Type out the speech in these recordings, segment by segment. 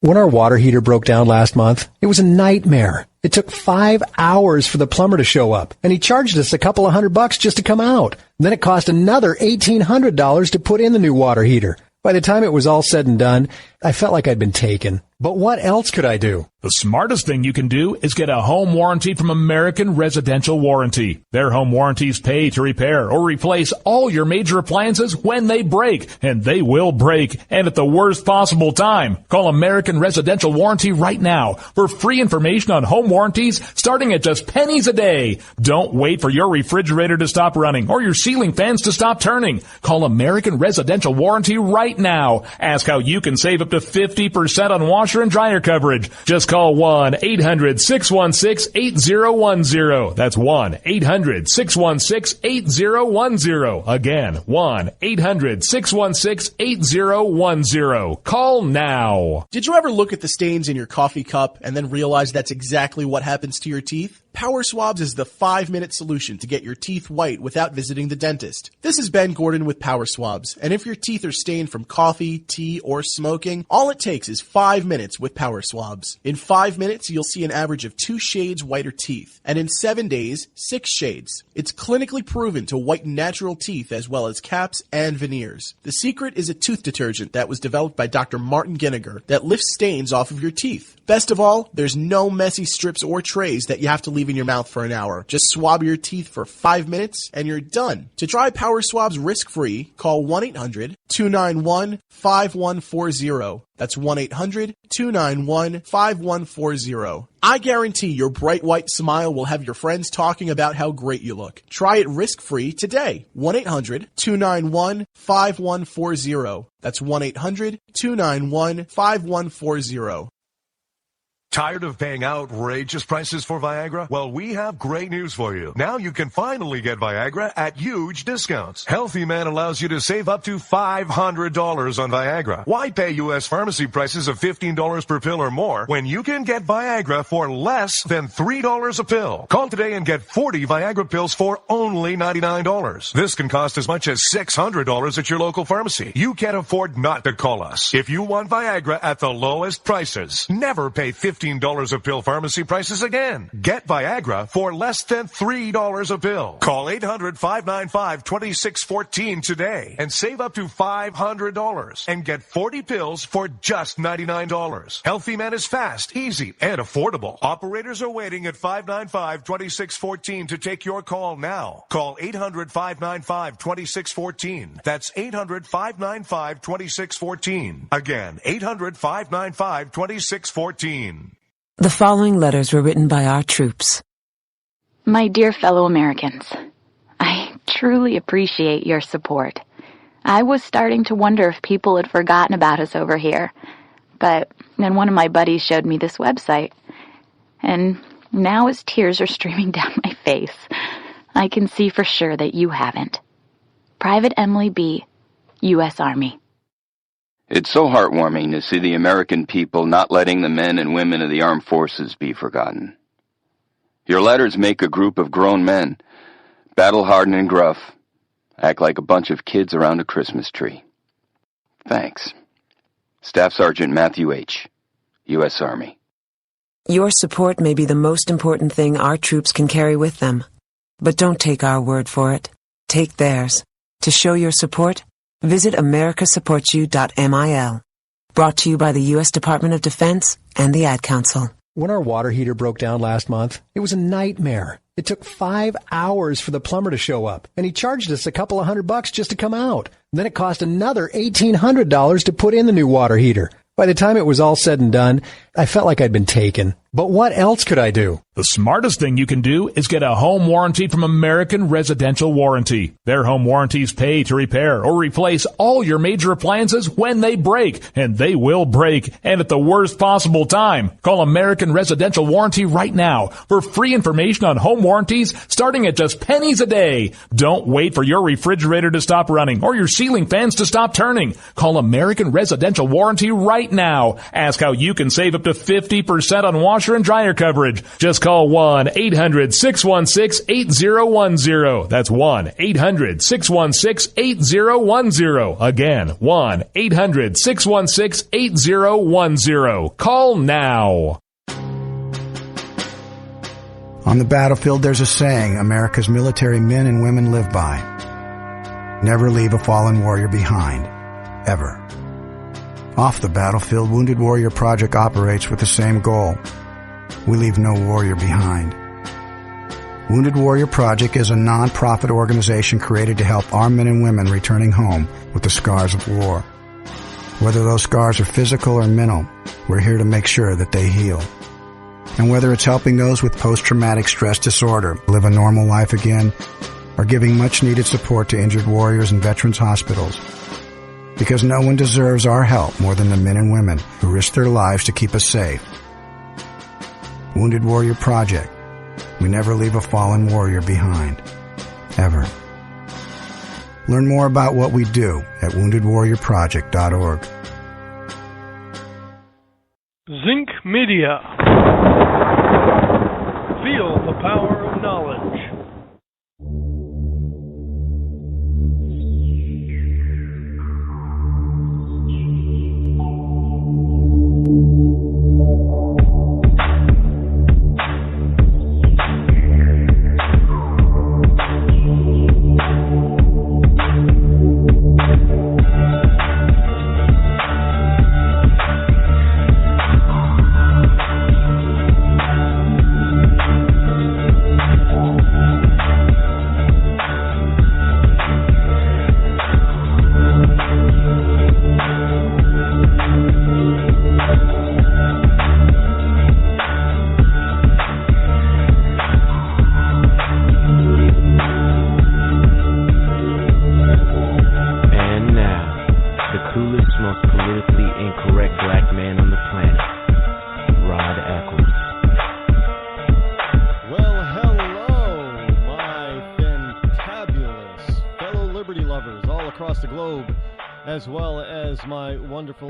When our water heater broke down last month, it was a nightmare. It took 5 hours for the plumber to show up, and he charged us a couple of $100 just to come out. And then it cost another $1,800 to put in the new water heater. By the time it was all said and done, I felt like I'd been taken. But what else could I do? The smartest thing you can do is get a home warranty from American Residential Warranty. Their home warranties pay to repair or replace all your major appliances when they break, and they will break, and at the worst possible time. Call American Residential Warranty right now for free information on home warranties starting at just pennies a day. Don't wait for your refrigerator to stop running or your ceiling fans to stop turning. Call American Residential Warranty right now. Ask how you can save up to 50% on washer and dryer coverage. Just call 1-800-616-8010. That's 1-800-616-8010. Again, 1-800-616-8010. Call now. Did you ever look at the stains in your coffee cup and then realize that's exactly what happens to your teeth? Power Swabs is the 5-minute solution to get your teeth white without visiting the dentist. This is Ben Gordon with Power Swabs, and if your teeth are stained from coffee, tea, or smoking, all it takes is 5 minutes with Power Swabs. In 5 minutes, you'll see an average of 2 shades whiter teeth, and in 7 days, 6 shades. It's clinically proven to whiten natural teeth as well as caps and veneers. The secret is a tooth detergent that was developed by Dr. Martin Ginniger that lifts stains off of your teeth. Best of all, there's no messy strips or trays that you have to leave in your mouth for an hour. Just swab your teeth for 5 minutes and you're done. To try Power Swabs risk-free, call 1-800-291-5140. That's 1-800-291-5140. I guarantee your bright white smile will have your friends talking about how great you look. Try it risk-free today. 1-800-291-5140. That's 1-800-291-5140. Tired of paying outrageous prices for Viagra? Well, we have great news for you. Now you can finally get Viagra at huge discounts. Healthy Man allows you to save up to $500 on Viagra. Why pay U.S. pharmacy prices of $15 per pill or more when you can get Viagra for less than $3 a pill? Call today and get 40 Viagra pills for only $99. This can cost as much as $600 at your local pharmacy. You can't afford not to call us. If you want Viagra at the lowest prices, never pay $15 a pill pharmacy prices again. Get Viagra for less than $3 a pill. Call 800-595-2614 today and save up to $500 and get 40 pills for just $99. Healthy Man is fast, easy, and affordable. Operators are waiting at 595-2614 to take your call now. Call 800-595-2614. That's 800-595-2614. Again, 800-595-2614. The following letters were written by our troops. My dear fellow Americans, I truly appreciate your support. I was starting to wonder if people had forgotten about us over here, but then one of my buddies showed me this website, and now as tears are streaming down my face, I can see for sure that you haven't. Private Emily B., U.S. Army. It's so heartwarming to see the American people not letting the men and women of the armed forces be forgotten. Your letters make a group of grown men, battle-hardened and gruff, act like a bunch of kids around a Christmas tree. Thanks. Staff Sergeant Matthew H., U.S. Army. Your support may be the most important thing our troops can carry with them. But don't take our word for it. Take theirs. To show your support, visit americasupportsyou.mil. Brought to you by the U.S. Department of Defense and the Ad Council. When our water heater broke down last month, it was a nightmare. It took 5 hours for the plumber to show up, and he charged us a couple of $100 just to come out. And then it cost another $1,800 to put in the new water heater. By the time it was all said and done, I felt like I'd been taken. But what else could I do? The smartest thing you can do is get a home warranty from American Residential Warranty. Their home warranties pay to repair or replace all your major appliances when they break, and they will break, and at the worst possible time. Call American Residential Warranty right now for free information on home warranties starting at just pennies a day. Don't wait for your refrigerator to stop running or your ceiling fans to stop turning. Call American Residential Warranty right now. Ask how you can save up to 50% on washer and dryer coverage. Just call 1-800-616-8010. That's 1-800-616-8010. Again, 1-800-616-8010. Call now. On the battlefield, there's a saying America's military men and women live by. Never leave a fallen warrior behind. Ever. Off the battlefield, Wounded Warrior Project operates with the same goal. We leave no warrior behind. Wounded Warrior Project is a non-profit organization created to help our men and women returning home with the scars of war. Whether those scars are physical or mental, we're here to make sure that they heal. And whether it's helping those with post-traumatic stress disorder live a normal life again, or giving much-needed support to injured warriors in veterans' hospitals. Because no one deserves our help more than the men and women who risk their lives to keep us safe. Wounded Warrior Project. We never leave a fallen warrior behind. Ever. Learn more about what we do at woundedwarriorproject.org. Zinc Media. Feel the power of knowledge.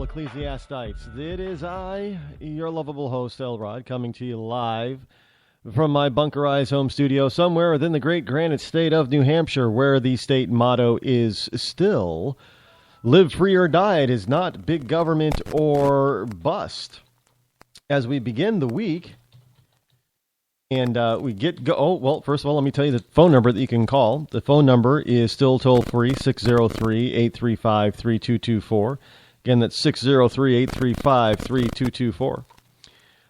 Ecclesiastites. It is I, your lovable host, Elrod, coming to you live from my bunkerized home studio somewhere within the great granite state of New Hampshire, where the state motto is still live free or die. It is not big government or bust. As we begin the week, and first of all, let me tell you the phone number that you can call. The phone number is still toll-free, 603-835-3224. Again, that's 603-835-3224.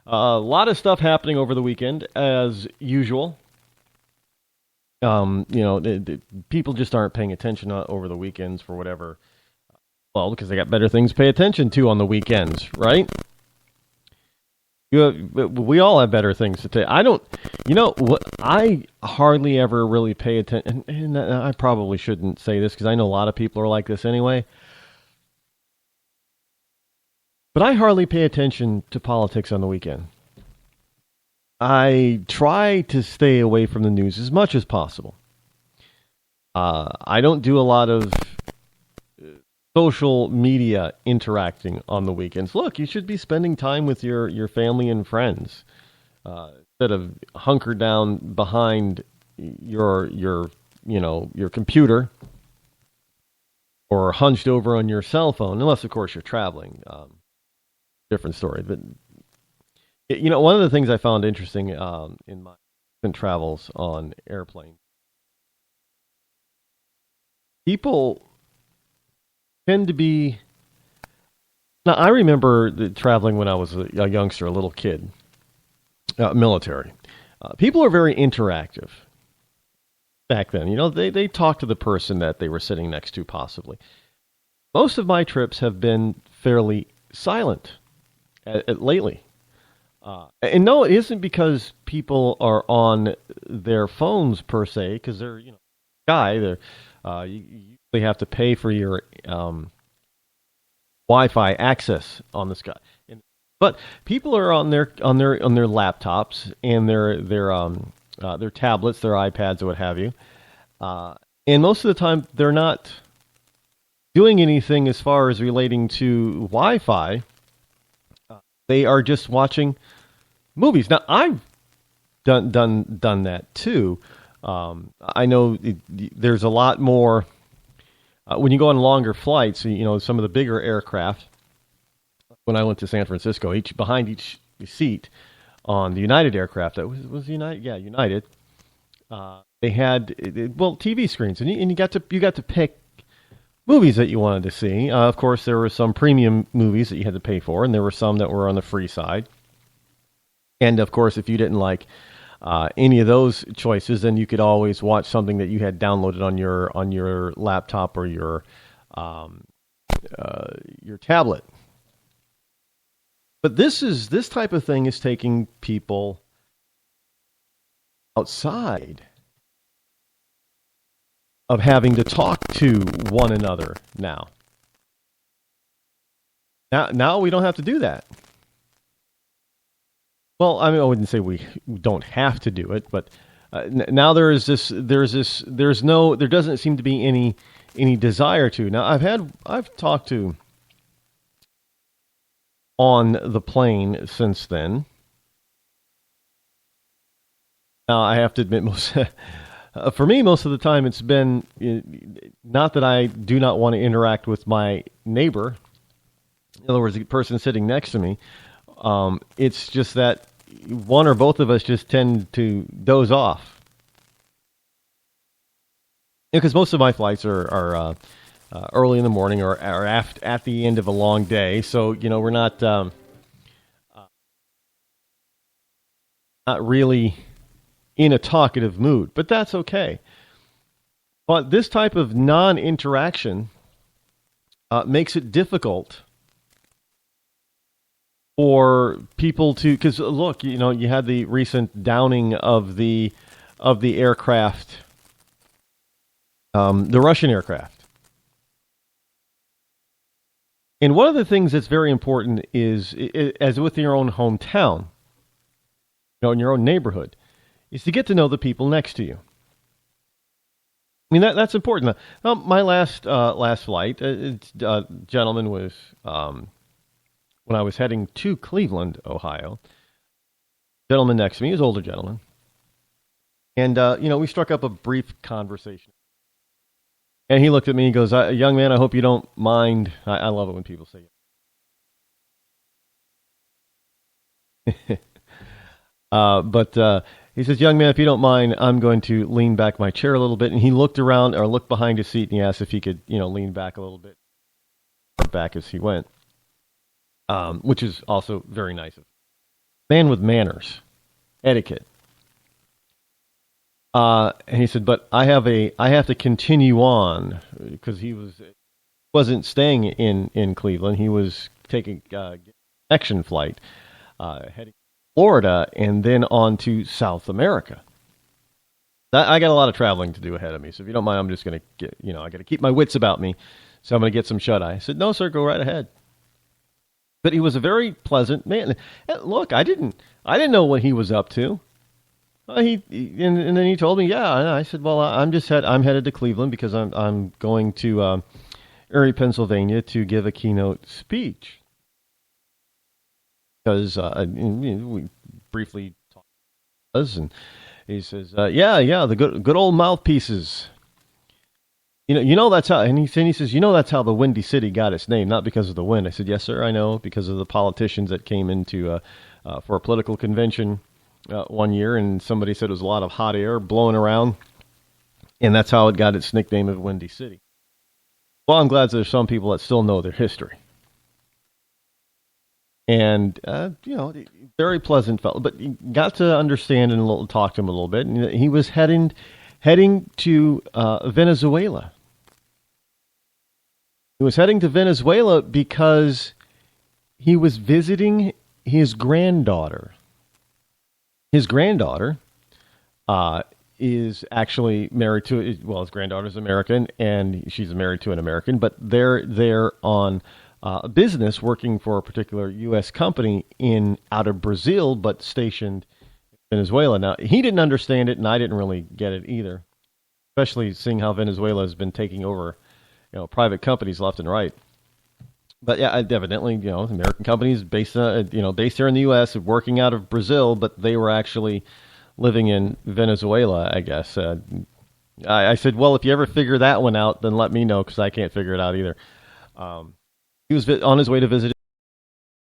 A lot of stuff happening over the weekend, as usual. People just aren't paying attention over the weekends for whatever. Well, because they got better things to pay attention to on the weekends, right? We all have better things to take. I hardly ever really pay attention, and I probably shouldn't say this because I know a lot of people are like this anyway. But I hardly pay attention to politics on the weekend. I try to stay away from the news as much as possible. I don't do a lot of social media interacting on the weekends. Look, you should be spending time with your family and friends instead of hunkered down behind your computer or hunched over on your cell phone, unless, of course, you're traveling. Different story. But, one of the things I found interesting in my travels on airplanes, people tend to be... Now, I remember traveling when I was a youngster, a little kid, military. People are very interactive back then. They talked to the person that they were sitting next to, possibly. Most of my trips have been fairly silent lately. And no, it isn't because people are on their phones, per se, because they're, you usually have to pay for your Wi-Fi access on the sky. But people are on their laptops and their tablets, their iPads, or what have you. And most of the time, they're not doing anything as far as relating to Wi-Fi. They are just watching movies. Now, done that too. I know there's a lot more when you go on longer flights. Some of the bigger aircraft. When I went to San Francisco, behind each seat on the United aircraft, that was United. Yeah, United. They had TV screens, and you got to pick movies that you wanted to see. Of course, there were some premium movies that you had to pay for, and there were some that were on the free side. And of course, if you didn't like any of those choices, then you could always watch something that you had downloaded on your laptop or your tablet. But this type of thing is taking people outside of having to talk to one another now. Now we don't have to do that. Well, I mean, I wouldn't say we don't have to do it, but now there doesn't seem to be any desire to. Now I've talked to on the plane since then. Now I have to admit, for me, most of the time it's been not that I do not want to interact with my neighbor. In other words, the person sitting next to me. It's just that one or both of us just tend to doze off. Because most of my flights are early in the morning or at the end of a long day. So, we're not really in a talkative mood. But that's okay. But this type of non-interaction makes it difficult for people to, because look, you had the recent downing of the aircraft, the Russian aircraft. And one of the things that's very important is, as with your own hometown, in your own neighborhood, is to get to know the people next to you. I mean, that's important. Now, my last flight, a gentleman was, when I was heading to Cleveland, Ohio, gentleman next to me, he was an older gentleman. And, we struck up a brief conversation. And he looked at me and goes, young man, I hope you don't mind. I love it when people say it. But he says, young man, if you don't mind, I'm going to lean back my chair a little bit. And he looked around or looked behind his seat and he asked if he could, lean back a little bit back as he went, which is also very nice of him. Man with manners, etiquette. And he said, but I have to continue on because he wasn't staying in Cleveland. He was taking a connection flight, heading to Florida and then on to South America. I got a lot of traveling to do ahead of me. So if you don't mind, I'm just going to get, I got to keep my wits about me. So I'm going to get some shut eye. I said, no, sir, go right ahead. But he was a very pleasant man. And look, I didn't know what he was up to. And then he told me, yeah. And I said, well, I'm headed to Cleveland because I'm going to Erie, Pennsylvania, to give a keynote speech. Because we briefly talked about this, and he says, yeah, the good old mouthpieces. That's how. And he says, that's how the Windy City got its name, not because of the wind. I said, yes, sir, I know, because of the politicians that came into for a political convention one year, and somebody said it was a lot of hot air blowing around, and that's how it got its nickname of Windy City. Well, I'm glad there's some people that still know their history. And, very pleasant fellow, but he got to understand and talk to him a little bit. And he was heading to Venezuela. He was heading to Venezuela because he was visiting his granddaughter. His granddaughter is actually married to, his granddaughter's American, and she's married to an American, but they're on business working for a particular U.S. company out of Brazil, but stationed in Venezuela. Now, he didn't understand it, and I didn't really get it either, especially seeing how Venezuela has been taking over, private companies left and right. But yeah, evidently, American companies based here in the U.S. working out of Brazil, but they were actually living in Venezuela, I guess. I said, well, if you ever figure that one out, then let me know because I can't figure it out either. He was on his way to visit